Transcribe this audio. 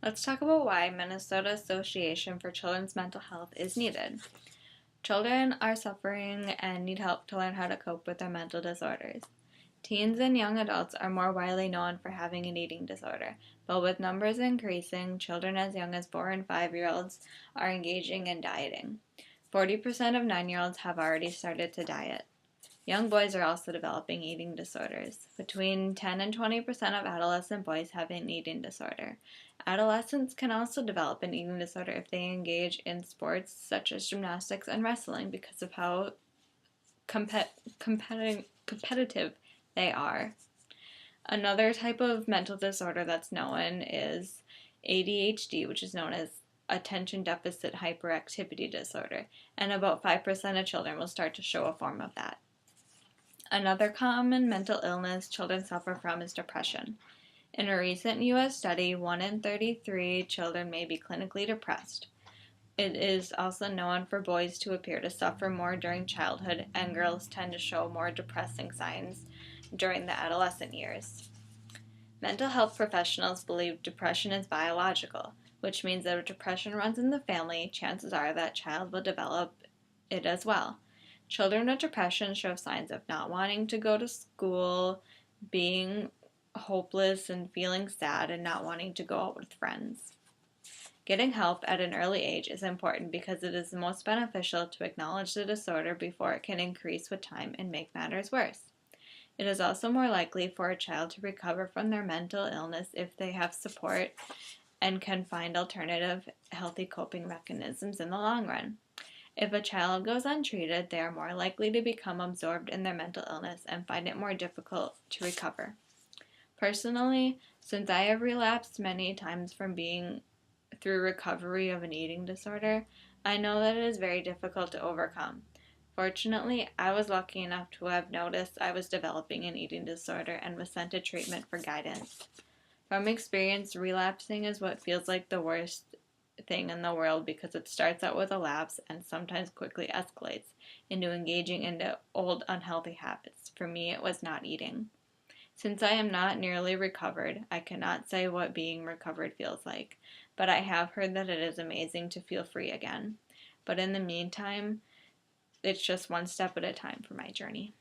Let's talk about why Minnesota Association for Children's Mental Health is needed. Children are suffering and need help to learn how to cope with their mental disorders. Teens and young adults are more widely known for having an eating disorder, but with numbers increasing, children as young as 4 and 5-year-olds are engaging in dieting. 40% of 9-year-olds have already started to diet. Young boys are also developing eating disorders. Between 10 and 20% of adolescent boys have an eating disorder. Adolescents can also develop an eating disorder if they engage in sports such as gymnastics and wrestling because of how competitive they are. Another type of mental disorder that's known is ADHD, which is known as attention deficit hyperactivity disorder, and about 5% of children will start to show a form of that. Another common mental illness children suffer from is depression. In a recent U.S. study, 1 in 33 children may be clinically depressed. It is also known for boys to appear to suffer more during childhood, and girls tend to show more depressing signs during the adolescent years. Mental health professionals believe depression is biological, which means that if depression runs in the family, chances are that child will develop it as well. Children with depression show signs of not wanting to go to school, being hopeless and feeling sad, and not wanting to go out with friends. Getting help at an early age is important because it is the most beneficial to acknowledge the disorder before it can increase with time and make matters worse. It is also more likely for a child to recover from their mental illness if they have support and can find alternative, healthy coping mechanisms in the long run. If a child goes untreated, they are more likely to become absorbed in their mental illness and find it more difficult to recover. Personally, since I have relapsed many times from being through recovery of an eating disorder, I know that it is very difficult to overcome. Fortunately, I was lucky enough to have noticed I was developing an eating disorder and was sent to treatment for guidance. From experience, relapsing is what feels like the worst thing in the world because it starts out with a lapse and sometimes quickly escalates into engaging into old unhealthy habits. For me, it was not eating. Since I am not nearly recovered, I cannot say what being recovered feels like, but I have heard that it is amazing to feel free again. But in the meantime, it's just one step at a time for my journey.